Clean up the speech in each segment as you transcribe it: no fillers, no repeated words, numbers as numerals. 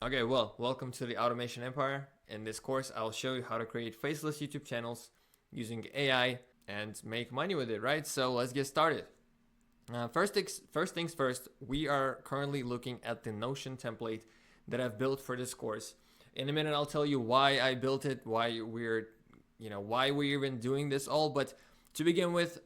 Okay, well, welcome to the Automation Empire. In this course, I'll show you how to create faceless YouTube channels using AI and make money with it, right? So let's get started. First things first, we are currently looking at the Notion template that I've built for this course. In a minute, I'll tell you why I built it, why we're even doing this all. But to begin with,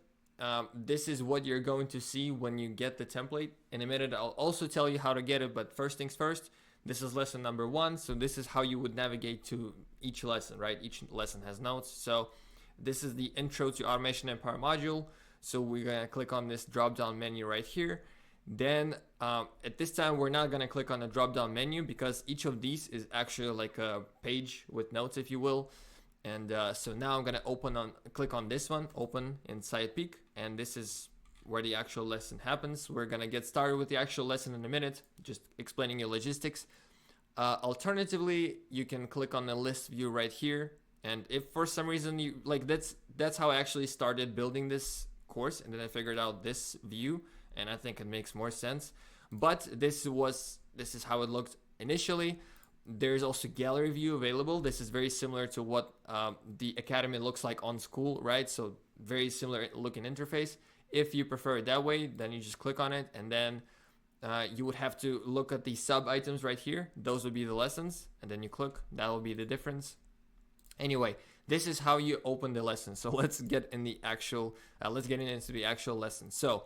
this is what you're going to see when you get the template. In a minute, I'll also tell you how to get it. But first things first, this is lesson number 1. So this is how you would navigate to each lesson, right? Each lesson has notes. So this is the Intro to Automation Empire module. So we're gonna click on this drop down menu right here. Then at this time, we're not gonna click on the drop down menu because each of these is actually like a page with notes, if you will. And so now I'm gonna click on this one, open in SciPeak, and this is where the actual lesson happens. We're gonna get started with the actual lesson in a minute, just explaining your logistics. Alternatively, you can click on the list view right here, and if for some reason you like, that's how I actually started building this course, and then I figured out this view, and I think it makes more sense. But this is how it looked initially. There's also gallery view available. This is very similar to what the academy looks like on School, right? So very similar looking interface. If you prefer it that way, then you just click on it, and then you would have to look at the sub items right here. Those would be the lessons, and then you click. That will be the difference. Anyway, this is how you open the lesson. So let's get into the actual lesson. So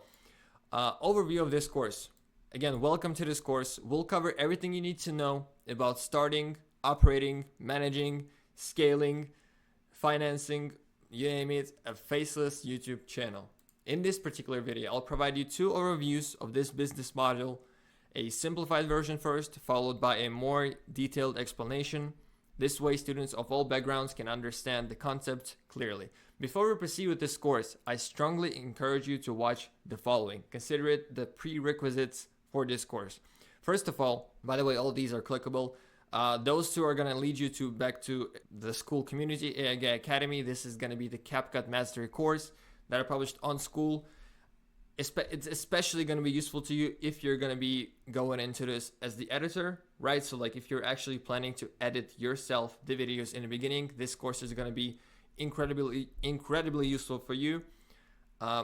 overview of this course. Again, welcome to this course. We'll cover everything you need to know about starting, operating, managing, scaling, financing, you name it, a faceless YouTube channel. In this particular video, I'll provide you 2 overviews of this business model, a simplified version first, followed by a more detailed explanation. This way, students of all backgrounds can understand the concept clearly. Before we proceed with this course, I strongly encourage you to watch the following. Consider it the prerequisites for this course. First of all, by the way, all these are clickable. Those 2 are going to lead you back to the School community, AI Guy Academy. This is going to be the CapCut Mastery course that are published on School. It's especially going to be useful to you if you're going to be going into this as the editor, right? So like if you're actually planning to edit yourself the videos in the beginning, this course is going to be incredibly useful for you.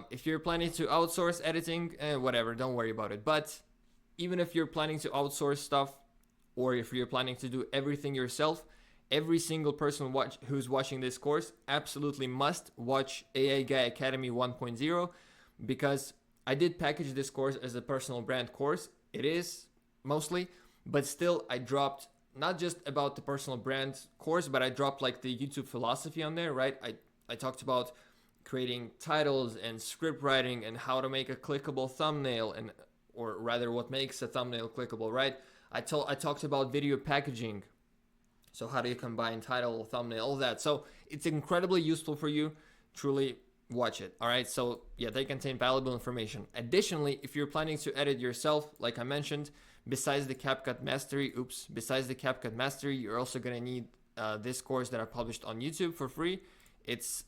If you're planning to outsource editing, whatever, don't worry about it. But even if you're planning to outsource stuff, or if you're planning to do everything yourself, every single person who's watching this course absolutely must watch AI Guy Academy 1.0, because I did package this course as a personal brand course. It is mostly, but still I dropped not just about the personal brand course, but I dropped like the YouTube philosophy on there, right? I talked about creating titles and script writing and how to make a clickable thumbnail, or rather what makes a thumbnail clickable, right? I talked about video packaging. So how do you combine title, thumbnail, all that. So it's incredibly useful for you. Truly watch it. All right. So yeah, they contain valuable information. Additionally, if you're planning to edit yourself, like I mentioned, besides the CapCut Mastery, you're also going to need this course that I published on YouTube for free. It's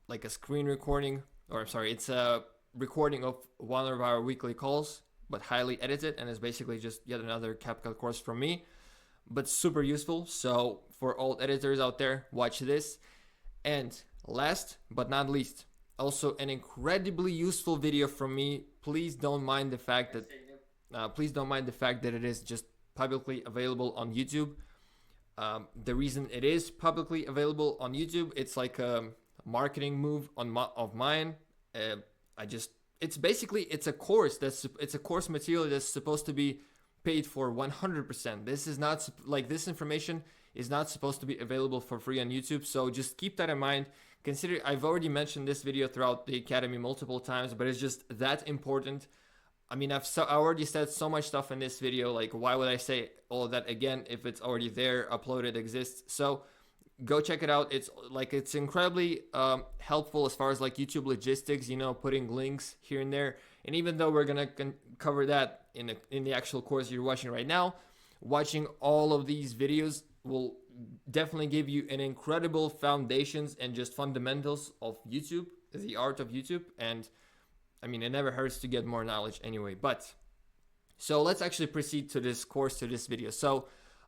like a screen recording, it's a recording of one of our weekly calls, but highly edited, and it's basically just yet another CapCut course from me, but super useful. So for all editors out there, watch this. And last but not least, also an incredibly useful video from me. Please don't mind the fact that it is just publicly available on YouTube. The reason it is publicly available on YouTube, it's like a marketing move of mine. It's a course material that's supposed to be paid for 100%. This information is not supposed to be available for free on YouTube. So just keep that in mind. Consider, I've already mentioned this video throughout the academy multiple times, but it's just that important. I mean, I already said so much stuff in this video. Like, why would I say all of that again if it's already there, uploaded, exists? So go check it out. It's incredibly helpful as far as like YouTube logistics, putting links here and there. And even though we're gonna cover that in the actual course you're watching right now, watching all of these videos will definitely give you an incredible foundations and just fundamentals of YouTube, the art of YouTube. And I mean, it never hurts to get more knowledge anyway. But so let's actually proceed to this course, to this video. So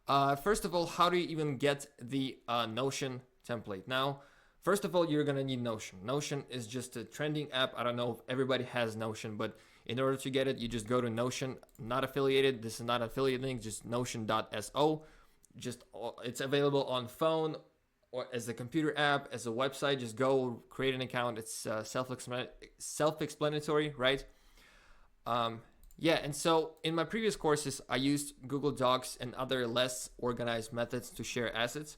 First of all, how do you even get the Notion template? Now, first of all, you're gonna need Notion. Notion is just a trending app. I don't know if everybody has Notion, but in order to get it, you just go to Notion. Not affiliated. This is not an affiliate link. Just Notion.so. Just it's available on phone or as a computer app, as a website. Just go create an account. It's self-explanatory, right? Yeah, and so in my previous courses, I used Google Docs and other less organized methods to share assets.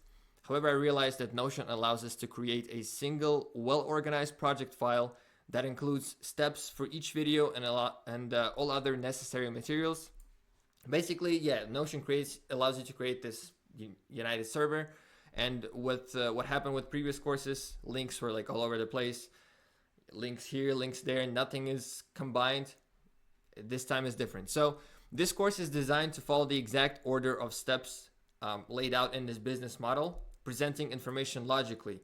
However, I realized that Notion allows us to create a single, well-organized project file that includes steps for each video and all other necessary materials. Basically, yeah, Notion allows you to create this united server. And with what happened with previous courses, links were like all over the place. Links here, links there, nothing is combined. This time is different. So this course is designed to follow the exact order of steps laid out in this business model, presenting information logically.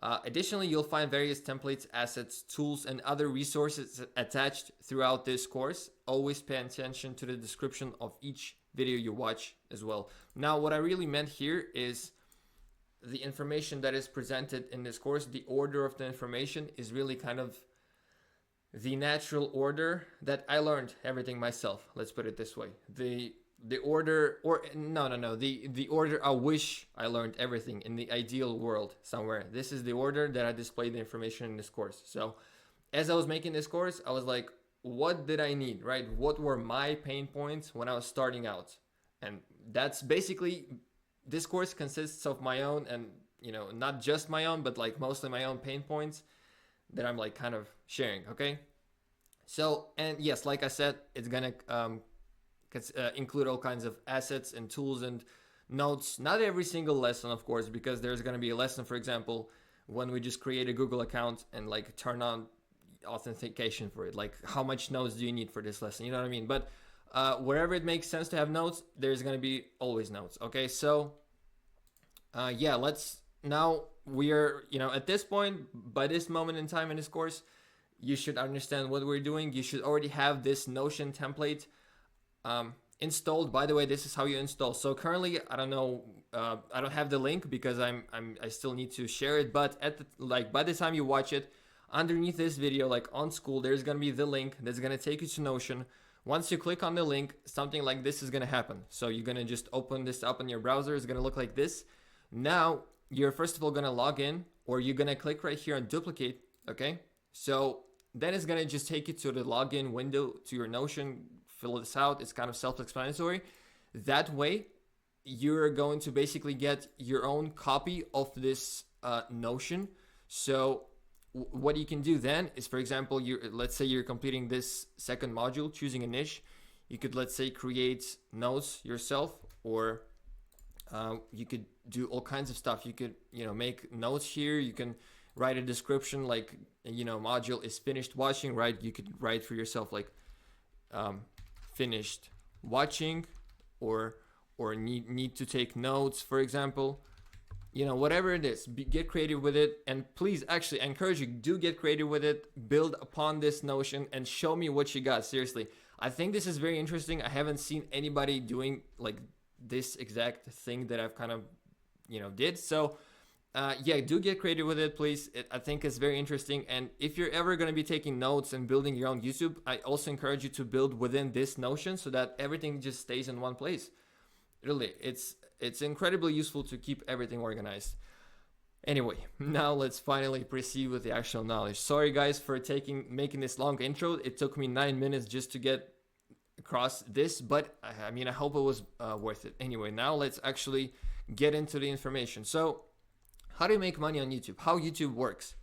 Additionally, you'll find various templates, assets, tools, and other resources attached throughout this course. Always pay attention to the description of each video you watch as well. Now, what I really meant here is the information that is presented in this course, the order of the information is really kind of the natural order that I learned everything myself. Let's put it this way. The order, or no, the order I wish I learned everything in the ideal world somewhere. This is the order that I displayed the information in this course. So as I was making this course, I was like, what did I need, right? What were my pain points when I was starting out? And that's basically, this course consists of my own, and not just my own, but like mostly my own pain points that I'm like kind of sharing, okay? So, and yes, like I said, it's gonna include all kinds of assets and tools and notes. Not every single lesson, of course, because there's gonna be a lesson, for example, when we just create a Google account and like turn on authentication for it. Like, how much notes do you need for this lesson? You know what I mean? But wherever it makes sense to have notes, there's gonna be always notes, okay? So, yeah, now we are, at this point, by this moment in time in this course, you should understand what we're doing. You should already have this Notion template installed. By the way, this is how you install. So currently, I don't know, I don't have the link because I still need to share it. But by the time you watch it, underneath this video, like on School, there's gonna be the link that's gonna take you to Notion. Once you click on the link, something like this is gonna happen. So you're gonna just open this up in your browser. It's gonna look like this. Now you're first of all gonna log in, or you're gonna click right here on duplicate. Okay, so then it's gonna just take you to the login window to your Notion. Fill this out. It's kind of self-explanatory. That way, you're going to basically get your own copy of this Notion. So what you can do then is, for example, let's say you're completing this second module, choosing a niche. You could, let's say, create notes yourself, or you could do all kinds of stuff. You could, make notes here. You can write a description like, module is finished watching, right? You could write for yourself like finished watching, or need to take notes, for example. Whatever it is, get creative with it. And please, actually, I encourage you, do get creative with it. Build upon this Notion and show me what you got. Seriously, I think this is very interesting. I haven't seen anybody doing like this exact thing that I've kind of did. So yeah, do get creative with it, please. I think it's very interesting. And if you're ever going to be taking notes and building your own YouTube, I also encourage you to build within this Notion so that everything just stays in one place. Really, it's incredibly useful to keep everything organized. Anyway, now let's finally proceed with the actual knowledge. Sorry guys for making this long intro. It took me 9 minutes just to get across this, but I hope it was worth it. Anyway, now let's actually get into the information. So, how do you make money on YouTube? How YouTube works?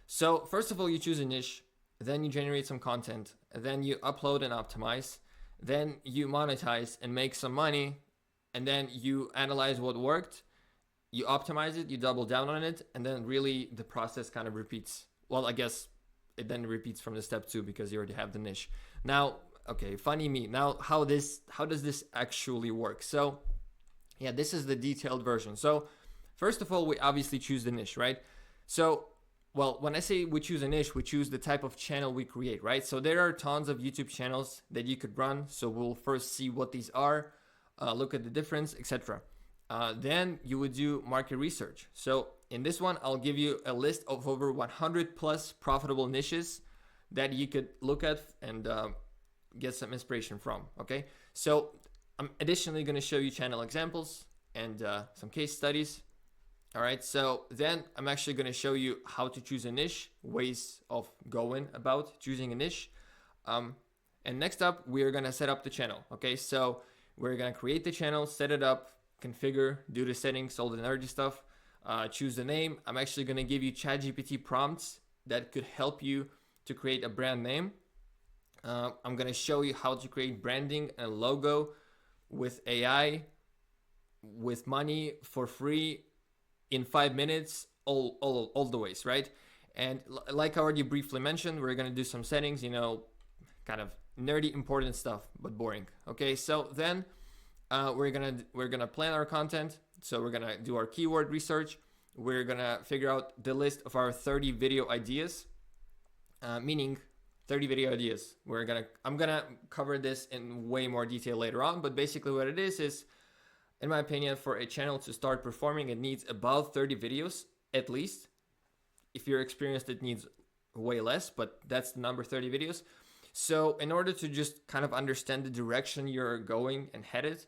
So, first of all, you choose a niche, then you generate some content, then you upload and optimize, then you monetize and make some money, and then you analyze what worked, you optimize it, you double down on it, and then really the process kind of repeats. Well, I guess it then repeats from the step 2 because you already have the niche. Now, okay, funny me. Now, how does this actually work? So, yeah, this is the detailed version. So, first of all, we obviously choose the niche, right? So, well, when I say we choose a niche, we choose the type of channel we create, right? So there are tons of YouTube channels that you could run. So we'll first see what these are. look at the difference, etc. Then you would do market research. So in this one, I'll give you a list of over 100 plus profitable niches that you could look at and get some inspiration from. Okay, so I'm additionally going to show you channel examples and some case studies. All right, so then I'm actually going to show you how to choose a niche, ways of going about choosing a niche. And next up, we're going to set up the channel. Okay, so we're going to create the channel, set it up, configure, do the settings, all the nerdy stuff, choose the name. I'm actually going to give you ChatGPT prompts that could help you to create a brand name. I'm going to show you how to create branding and logo with AI, with money, for free, in 5 minutes, all the ways, right? And like I already briefly mentioned, we're going to do some settings, you know, kind of nerdy important stuff, but boring. Okay, so then we're gonna plan our content. So we're gonna do our keyword research. We're gonna figure out the list of our 30 video ideas, meaning 30 video ideas. I'm gonna cover this in way more detail later on, but basically what it is, in my opinion, for a channel to start performing, it needs above 30 videos at least. If you're experienced, it needs way less, but that's the number, 30 videos. So in order to just kind of understand the direction you're going and headed,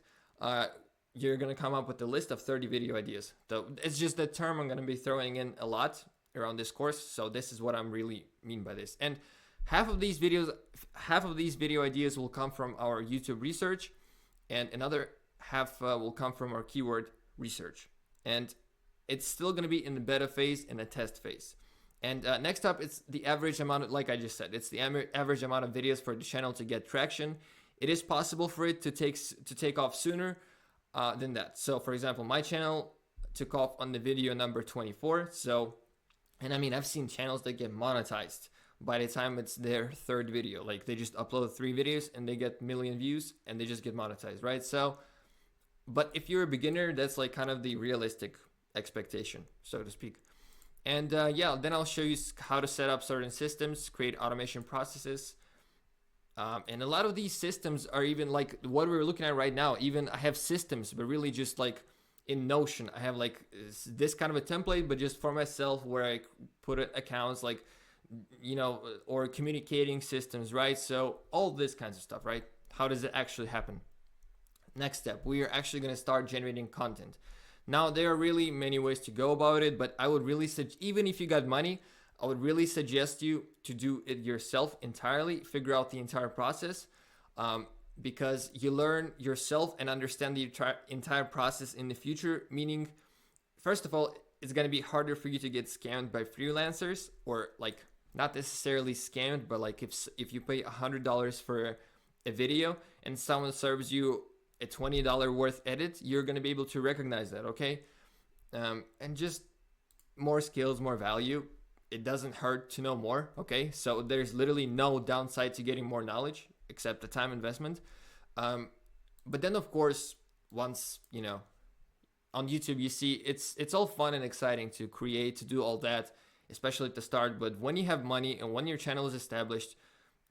you're going to come up with a list of 30 video ideas. So it's just the term I'm going to be throwing in a lot around this course. So this is what I'm really mean by this. And half of these video ideas will come from our YouTube research, and another half will come from our keyword research. And it's still going to be in the beta phase and the test phase. And next up, it's the average amount of, like I just said, it's the average amount of videos for the channel to get traction. It is possible for it to take off sooner than that. So for example, my channel took off on the video number 24. So, and I mean, I've seen channels that get monetized by the time it's their third video. Like they just upload 3 videos and they get 1 million views and they just get monetized, right? So, but if you're a beginner, that's like kind of the realistic expectation, so to speak. And yeah, then I'll show you how to set up certain systems, create automation processes. And a lot of these systems are even like what we're looking at right now. Even I have systems, but really just like in Notion, I have like this kind of a template, but just for myself where I put accounts like, you know, or communicating systems, right? So all this kinds of stuff, right? How does it actually happen? Next step, we are actually going to start generating content. Now, there are really many ways to go about it, but I would really even if you got money, I would really suggest you to do it yourself entirely, figure out the entire process, because you learn yourself and understand the entire process in the future. Meaning, first of all, it's going to be harder for you to get scammed by freelancers, or like not necessarily scammed, but like if you pay $100 for a video and someone serves you a $20 worth edit, you're going to be able to recognize that, okay? And just more skills, more value. It doesn't hurt to know more, okay? So there's literally no downside to getting more knowledge except the time investment. But then, of course, once, you know, on YouTube, you see it's all fun and exciting to create, to do all that, especially at the start. But when you have money and when your channel is established,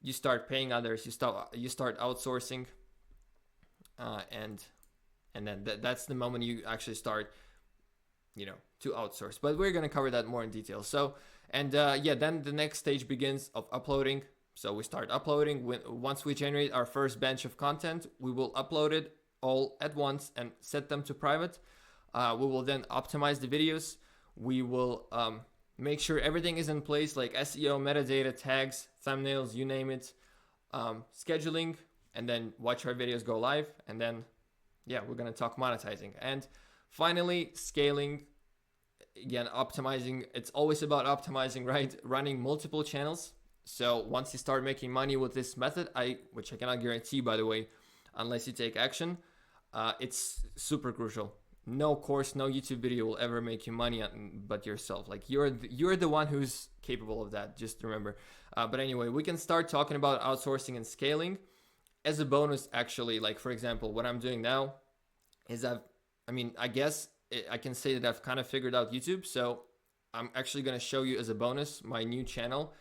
you start paying others, you start outsourcing. And then that's the moment you actually start, you know, to outsource. But we're going to cover that more in detail. So, and yeah, then the next stage begins of uploading. So we start uploading. Once we generate our first batch of content, we will upload it all at once and set them to private. We will then optimize the videos. We will make sure everything is in place, like SEO, metadata, tags, thumbnails, you name it, scheduling, and then watch our videos go live. And then, yeah, we're going to talk monetizing. And finally, scaling, again, optimizing. It's always about optimizing, right? Running multiple channels. So once you start making money with this method, which I cannot guarantee, by the way, unless you take action, it's super crucial. No course, no YouTube video will ever make you money but yourself. Like you're the one who's capable of that, just remember. But anyway, we can start talking about outsourcing and scaling. As a bonus, actually, like for example, what I'm doing now is I guess I can say that I've kind of figured out YouTube. So I'm actually going to show you as a bonus my new channel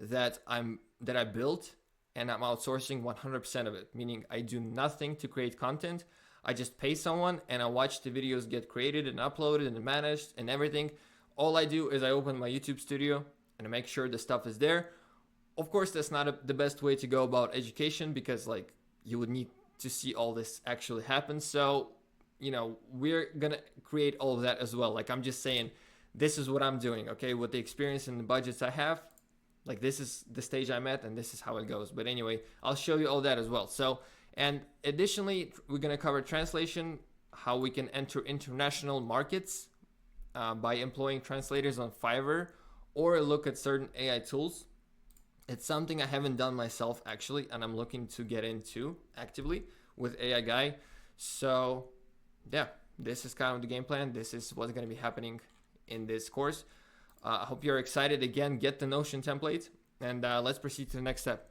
that I built, and I'm outsourcing 100% of it, meaning I do nothing to create content. I just pay someone and I watch the videos get created and uploaded and managed and everything. All I do is I open my YouTube studio and I make sure the stuff is there. Of course, that's not the best way to go about education, because like you would need to see all this actually happen. So, we're gonna create all of that as well. Like, I'm just saying, this is what I'm doing, okay, with the experience and the budgets I have. Like, this is the stage I'm at and this is how it goes. But anyway, I'll show you all that as well. So, and additionally, we're gonna cover translation, how we can enter international markets by employing translators on Fiverr, or look at certain AI tools. It's something I haven't done myself actually, and I'm looking to get into actively with AI Guy. So yeah, this is kind of the game plan. This is what's going to be happening in this course. I hope you're excited. Again, get the Notion template, and let's proceed to the next step.